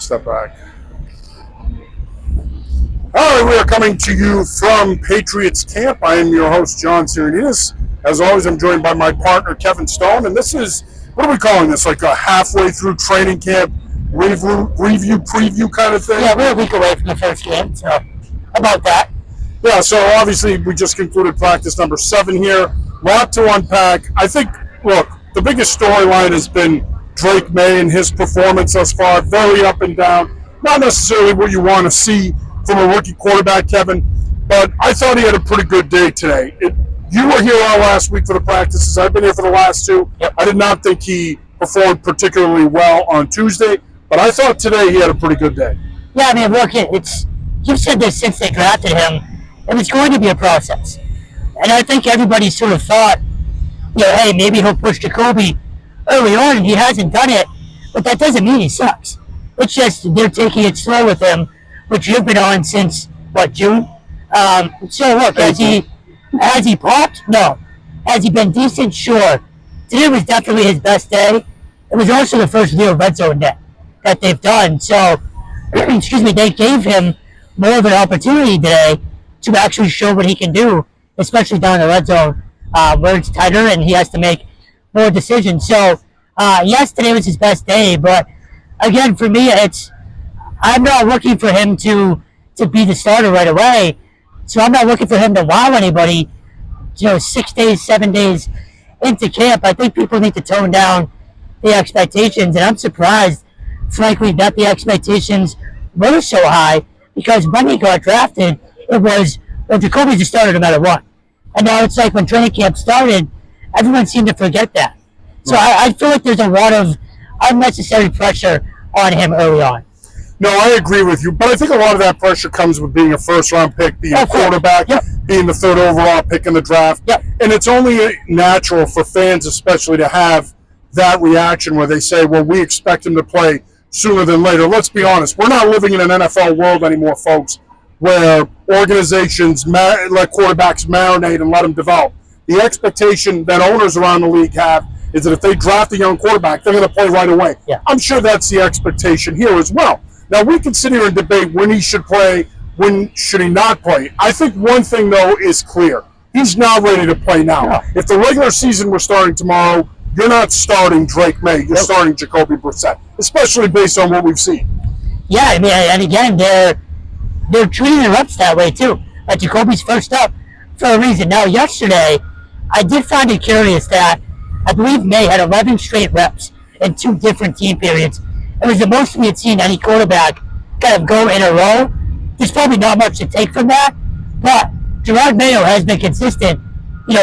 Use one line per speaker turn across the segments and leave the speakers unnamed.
Step back. All right, we are coming to you from Patriots Camp. I am your host, John Sirenides. As always, I'm joined by my partner, Kevin Stone, and this is, what are we calling this, like a halfway through training camp review, preview kind of thing?
Yeah, we're a week away from the first game, so about that.
Yeah, so obviously we just concluded practice number 7 here. A lot to unpack. I think, look, the biggest storyline has been Drake May and his performance thus far. Very up and down. Not necessarily what you want to see from a rookie quarterback, Kevin, but I thought he had a pretty good day today. You were here all last week for the practices. I've been here for the last 2.
Yep.
I did not think he performed particularly well on Tuesday, but I thought today he had a pretty good day.
Yeah, I mean, look, you've said this since they drafted him. It was going to be a process. And I think everybody sort of thought, hey, maybe he'll push Jacoby early on, and he hasn't done it, but that doesn't mean he sucks. It's just they're taking it slow with him, which you've been on since, June? So, look, has he popped? No. Has he been decent? Sure. Today was definitely his best day. It was also the first real red zone day that they've done. So, they gave him more of an opportunity today to actually show what he can do, especially down the red zone where it's tighter and he has to make more decisions. So, yes, today was his best day, but again, for me, I'm not looking for him to be the starter right away. So I'm not looking for him to wow anybody, 6 days, 7 days into camp. I think people need to tone down the expectations, and I'm surprised, frankly, that the expectations were so high, because when he got drafted, it was, Jacoby's the starter no matter what. And now it's like when training camp started, everyone seemed to forget that. So I feel like there's a lot of unnecessary pressure on him early on.
No, I agree with you, but I think a lot of that pressure comes with being a first-round pick, being a quarterback, being the 3rd overall pick in the draft.
Yep.
And it's only natural for fans especially to have that reaction where they say, well, we expect him to play sooner than later. Let's be honest. We're not living in an NFL world anymore, folks, where organizations let quarterbacks marinate and let them develop. The expectation that owners around the league have is that if they draft a young quarterback, they're going to play right away.
Yeah.
I'm sure that's the expectation here as well. Now, we can sit here and debate when he should play, when should he not play. I think one thing, though, is clear. He's not ready to play now.
Yeah.
If the regular season were starting tomorrow, you're not starting Drake May. You're starting Jacoby Brissett, especially based on what we've seen.
Yeah, I mean, and again, they're treating their reps that way, too. Like Jacoby's first up for a reason. Now, yesterday, I did find it curious that I believe May had 11 straight reps in 2 different team periods. It was the most we had seen any quarterback kind of go in a row. There's probably not much to take from that, but Gerard Mayo has been consistent,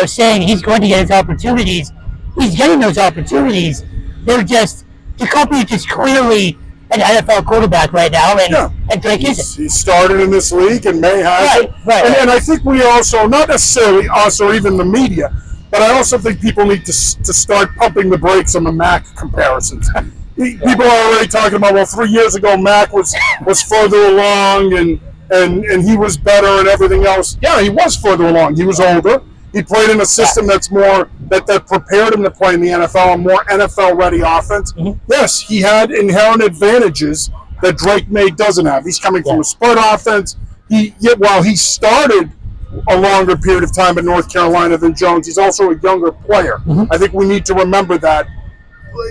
saying he's going to get his opportunities. He's getting those opportunities. Jacoby is just clearly an NFL quarterback right now, and Drake isn't.
He started in this league, and May hasn't.
Right.
And I think we also, not necessarily us or even the media, but I also think people need to start pumping the brakes on the Mac comparisons. People are already talking about, well, 3 years ago, Mac was further along and he was better and everything else. Yeah, he was further along. He was older. He played in a system that's more that prepared him to play in the NFL, a more NFL-ready offense. Mm-hmm. Yes, he had inherent advantages that Drake May doesn't have. He's coming from a split offense. While he started a longer period of time in North Carolina than Jones, he's also a younger player. Mm-hmm. I think we need to remember that.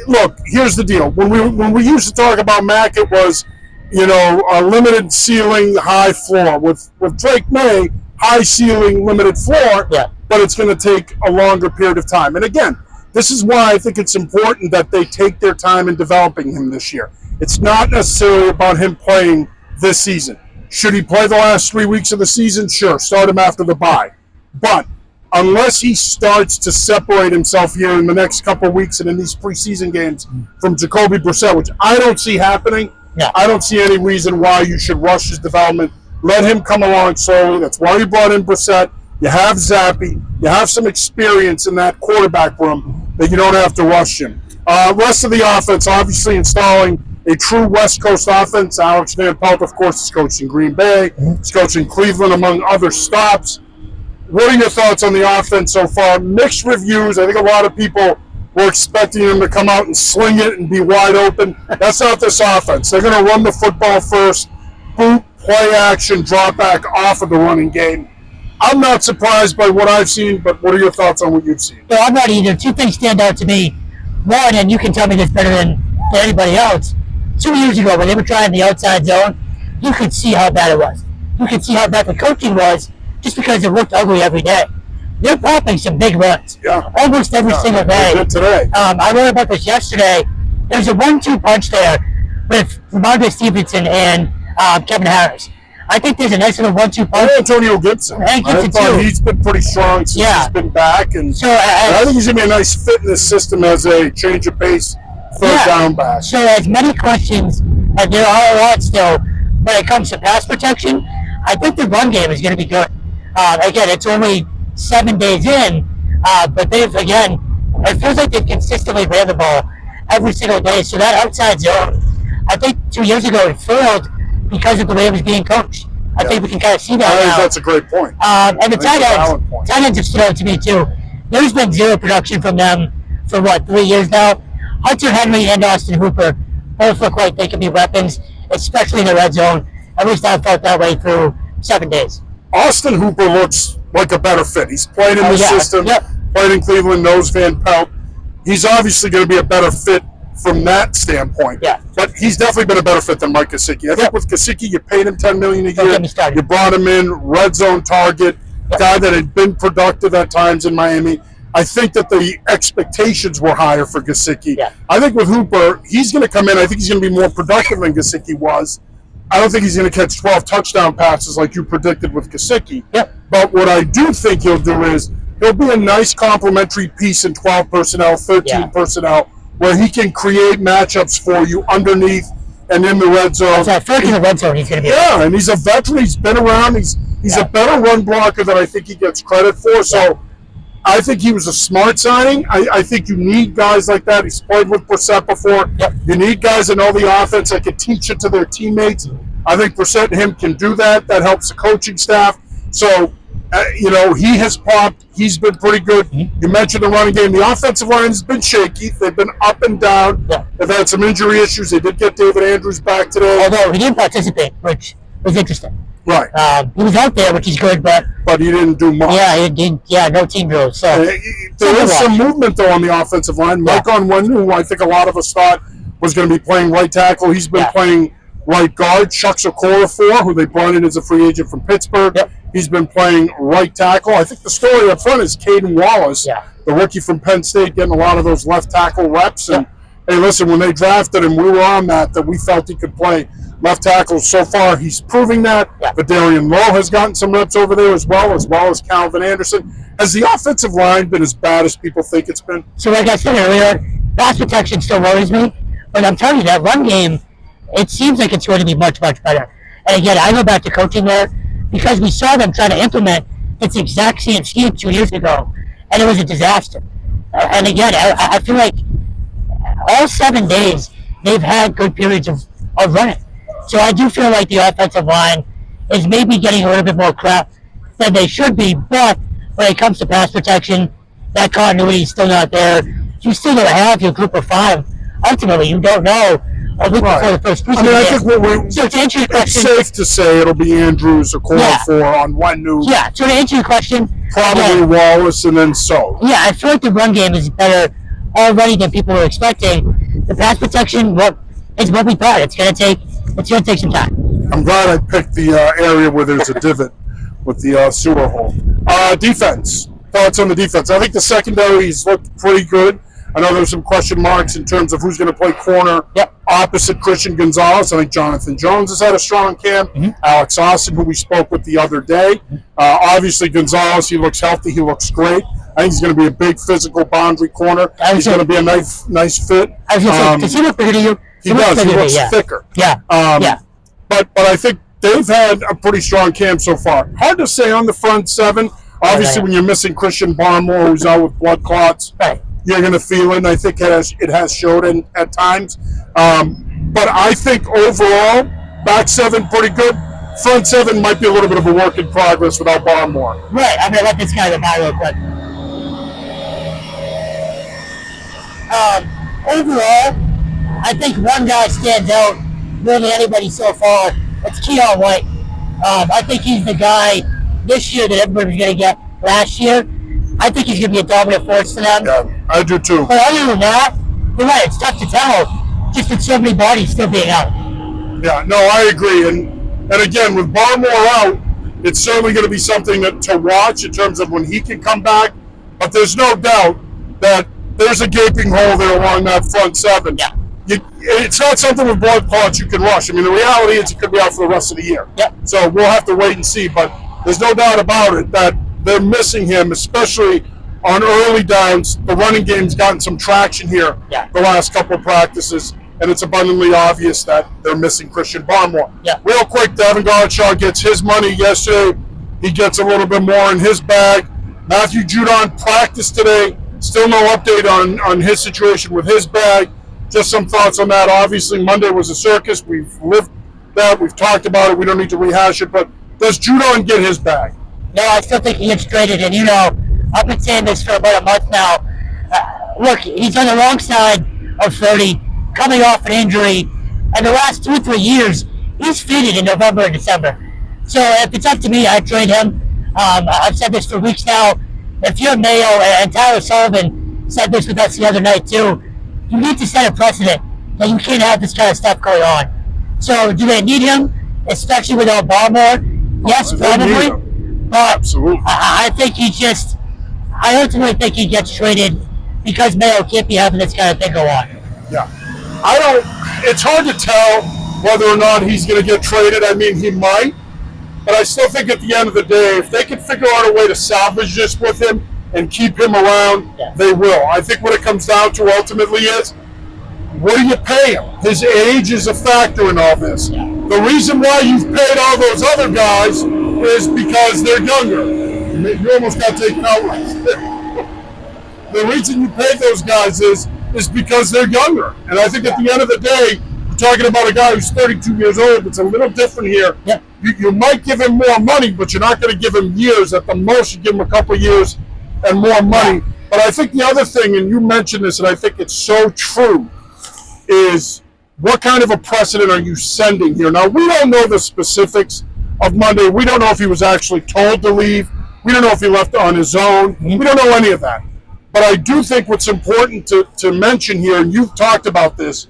Look, here's the deal. When we used to talk about Mac, it was, a limited ceiling, high floor. With Drake May, high ceiling, limited floor, but it's going to take a longer period of time. And again, this is why I think it's important that they take their time in developing him this year. It's not necessarily about him playing this season. Should he play the last 3 weeks of the season? Sure, start him after the bye. But unless he starts to separate himself here in the next couple of weeks and in these preseason games from Jacoby Brissett, which I don't see happening, I don't see any reason why you should rush his development. Let him come along slowly. That's why you brought in Brissett. You have Zappy. You have some experience in that quarterback room that you don't have to rush him. Rest of the offense, obviously installing a true West Coast offense. Alex Van Pelt, of course, is coaching Green Bay. He's coaching Cleveland, among other stops. What are your thoughts on the offense so far? Mixed reviews. I think a lot of people we're expecting him to come out and sling it and be wide open. That's not this offense. They're going to run the football first, boot, play action, drop back off of the running game. I'm not surprised by what I've seen, but what are your thoughts on what you've seen?
No, I'm not either. Two things stand out to me. One, and you can tell me this better than anybody else, 2 years ago when they were trying the outside zone, you could see how bad it was. You could see how bad the coaching was just because it looked ugly every day. They're popping some big runs.
Yeah.
Almost every single day.
They did today.
I wrote about this yesterday. There's a 1-2 punch there with Ramondre Stevenson and Kevin Harris. I think there's a nice little 1-2 punch.
And Antonio Gibson.
And Gibson
I thought
too.
he's been pretty strong since he's been back. And
so,
I think he's going to be a nice fit in this system as a change of pace third down back.
So as many questions as there are on still when it comes to pass protection, I think the run game is going to be good. Again, it's only 7 days in, but they've, again, it feels like they've consistently ran the ball every single day. So that outside zone, I think 2 years ago it failed because of the way it was being coached. I think we can kind of see that
I think
now.
that's a great point.
And the tight ends have stood out to me too. There's been zero production from them for 3 years now. Hunter Henry and Austin Hooper both look like they can be weapons, especially in the red zone. At least I felt that way through 7 days.
Austin Hooper looks like a better fit. He's played in the system, played in Cleveland, knows Van Pelt. He's obviously going to be a better fit from that standpoint.
Yeah.
But he's definitely been a better fit than Mike Gesicki. I think with Gesicki, you paid him $10 million a year. You brought him in, red zone target, guy that had been productive at times in Miami. I think that the expectations were higher for Gesicki.
Yeah.
I think with Hooper, he's going to come in. I think he's going to be more productive than Gesicki was. I don't think he's going to catch 12 touchdown passes like you predicted with Gesicki.
Yep.
But what I do think he'll do is he'll be a nice complementary piece in 12 personnel, 13 personnel, where he can create matchups for you underneath and in the red zone.
I feel like in the red zone he's going to be.
Yeah, and he's a veteran. He's been around. He's a better run blocker than I think he gets credit for. So I think he was a smart signing. I think you need guys like that. He's played with Brissett before.
Yep.
You need guys that know the offense that can teach it to their teammates. I think Brissett and him can do that. That helps the coaching staff. So, he has popped. He's been pretty good. You mentioned the running game. The offensive line has been shaky. They've been up and down.
Yeah.
They've had some injury issues. They did get David Andrews back today.
Although he didn't participate, which was interesting.
Right.
He was out there, which is good, but
he didn't do much.
No team drills. So
there is some movement though on the offensive line. Mike Onwenu, who I think a lot of us thought was going to be playing right tackle, he's been playing right guard. Chuck Okorafor, who they brought in as a free agent from Pittsburgh, he's been playing right tackle. I think the story up front is Caden Wallace, the rookie from Penn State, getting a lot of those left tackle reps. And hey, listen, when they drafted him, we were on that we felt he could play left tackle. So far, he's proving that. Vidarian Lowe has gotten some reps over there as well as Calvin Anderson. Has the offensive line been as bad as people think it's been?
So like I said earlier, pass protection still worries me. But I'm telling you, that run game, it seems like it's going to be much, much better. And again, I go back to coaching there because we saw them try to implement this exact same scheme 2 years ago, and it was a disaster. And again, I feel like all 7 days, they've had good periods of running. So I do feel like the offensive line is maybe getting a little bit more crap than they should be, but when it comes to pass protection, that continuity is still not there. You still don't have your group of five. Ultimately, you don't know a week before the first preseason.
I think
so to answer your question,
it's safe to say it'll be Andrews or Okorafor on Onwenu.
Yeah, so to answer your question,
probably Wallace and then so.
Yeah, I feel like the run game is better already than people were expecting. The pass protection, it's what we thought. It's gonna take some time.
I'm glad I picked the area where there's a divot with the sewer hole. Defense. Thoughts on the defense? I think the secondary's looked pretty good. I know there's some question marks in terms of who's going to play corner opposite Christian Gonzalez. I think Jonathan Jones has had a strong camp. Alex Austin, who we spoke with the other day. Obviously, Gonzalez, he looks healthy. He looks great. I think he's going to be a big physical boundary corner. He's going to be a nice fit.
Does he look bigger to you?
He does. He looks thicker. But I think they've had a pretty strong camp so far. Hard to say on the front seven. Obviously, when you're missing Christian Barmore, who's out with blood clots, you're going to feel it. And I think it has showed at times. But I think overall, back seven pretty good. Front seven might be a little bit of a work in progress without Barmore.
Right. I'm going to let this guy go by real quick. Overall, I think one guy stands out more than anybody so far. It's Keon White. I think he's the guy this year that everybody was going to get last year. I think he's going to be a dominant force to them.
Yeah, I do too.
But other than that, you're right, it's tough to tell just with so many bodies still being out.
Yeah, no, I agree. And again, with Barmore out, it's certainly going to be something to watch in terms of when he can come back. But there's no doubt that there's a gaping hole there along that front seven.
Yeah.
It's not something with blood clots you can rush. I mean, the reality is he could be out for the rest of the year.
Yep.
So we'll have to wait and see. But there's no doubt about it that they're missing him, especially on early downs. The running game's gotten some traction here the last couple of practices, and it's abundantly obvious that they're missing Christian Barmore.
Yeah.
Real quick, Devin Godshaw gets his money yesterday. He gets a little bit more in his bag. Matthew Judon practiced today. Still no update on his situation with his bag. Just some thoughts on that. Obviously, Monday was a circus. We've lived that. We've talked about it. We don't need to rehash it. But does Judon get his bag?
No, I still think he gets traded. And, I've been saying this for about a month now. Look, he's on the wrong side of 30, coming off an injury. And the last 2 or 3 years, he's faded in November and December. So if it's up to me, I'd trade him. I've said this for weeks now. If you're Mayo, and Tyler Sullivan said this with us the other night too, you need to set a precedent that you can't have this kind of stuff going on. So do they need him, especially without Barmore? Yes, probably. But
absolutely.
I think I ultimately think he gets traded because Mayo can't be having this kind of thing go on.
Yeah. It's hard to tell whether or not he's going to get traded. I mean, he might. But I still think at the end of the day, if they can figure out a way to salvage this with him and keep him around, they will. I think what it comes down to ultimately is, what do you pay him? His age is a factor in all this. The reason why you've paid all those other guys is because they're younger. You almost got taken out right there. The reason you paid those guys is because they're younger. And I think at the end of the day, we're talking about a guy who's 32 years old. It's a little different here.
Yeah.
You might give him more money, but you're not going to give him years. At the most, you give him a couple of years and more money. But I think the other thing, and you mentioned this, and I think it's so true, is what kind of a precedent are you sending here? Now, we don't know the specifics of Monday. We don't know if he was actually told to leave. We don't know if he left on his own. We don't know any of that. But I do think what's important to mention here, and you've talked about this,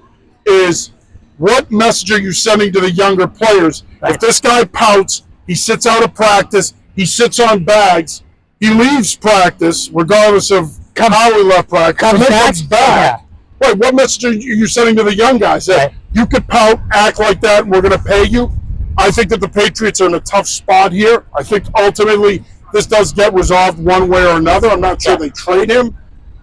is what message are you sending to the younger players? If this guy pouts, he sits out of practice, he sits on bags, he leaves practice, regardless of how he left practice, and then comes back. Wait, what message are you sending to the young guys? That you could pout, act like that, and we're going to pay you? I think that the Patriots are in a tough spot here. I think ultimately this does get resolved one way or another. I'm not sure they trade him.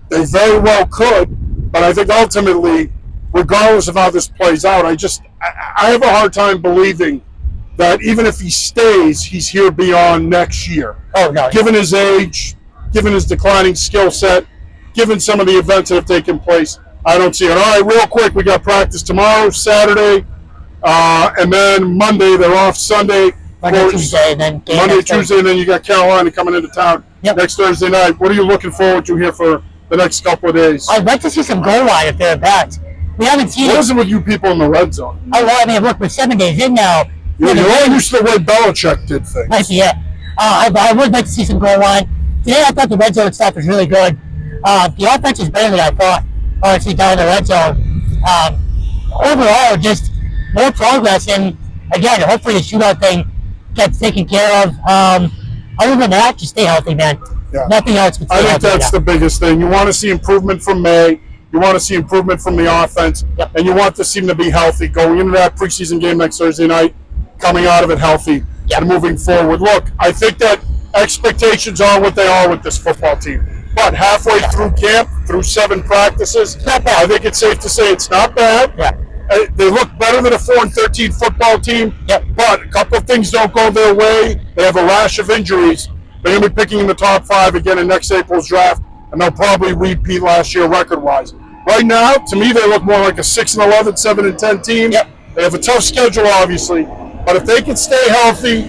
They very well could, but I think ultimately, regardless of how this plays out, I have a hard time believing that even if he stays, he's here beyond next year.
Oh, no.
Given his age, given his declining skill set, given some of the events that have taken place, I don't see it. All right, real quick, we got practice tomorrow, Saturday, and then Monday, they're off Sunday.
Monday, Tuesday, and then
Monday, Tuesday, and then you got Carolina coming into town next Thursday night. What are you looking forward to here for the next couple of days?
I'd like to see some goal line if they're at bats. We haven't seen
What is it with you people in the red zone?
Oh, well, I mean, look, we're 7 days in now.
You're all used to the way Belichick did things.
Might be it. I would like to see some goal line. Today, I thought the red zone stuff was really good. The offense is better than I thought, honestly, down in the red zone. Overall, just more progress, and again, hopefully the shootout thing gets taken care of. Other than that, just stay healthy, man.
Yeah.
Nothing else.
I think that's the biggest thing. You want to see improvement from May. You want to see improvement from the offense, and you want this team to be healthy going into that preseason game next Thursday night, coming out of it healthy and moving forward. Look, I think that expectations are what they are with this football team. But halfway through camp, through 7 practices, I think it's safe to say it's not bad. They look better than a 4-13 football team, but a couple of things don't go their way. They have a rash of injuries. They're going to be picking in the top 5 again in next April's draft, and they'll probably repeat last year record-wise. Right now, to me, they look more like a 6-11, 7-10 team. They have a tough schedule, obviously, but if they can stay healthy,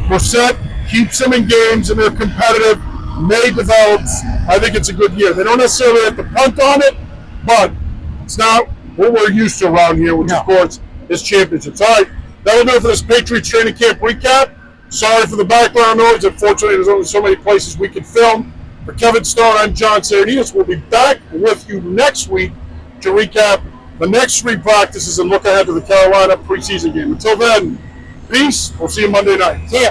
Brissett keeps them in games and they're competitive, May develops, I think it's a good year. They don't necessarily have to punt on it, but it's not what we're used to around here, which, of course, is championships. All right, that'll do it for this Patriots training camp recap. Sorry for the background noise. Unfortunately, there's only so many places we can film. For Kevin Stone, I'm John Saradinas. We'll be back with you next week to recap the next 3 practices and look ahead to the Carolina preseason game. Until then, peace. We'll see you Monday night.
See ya.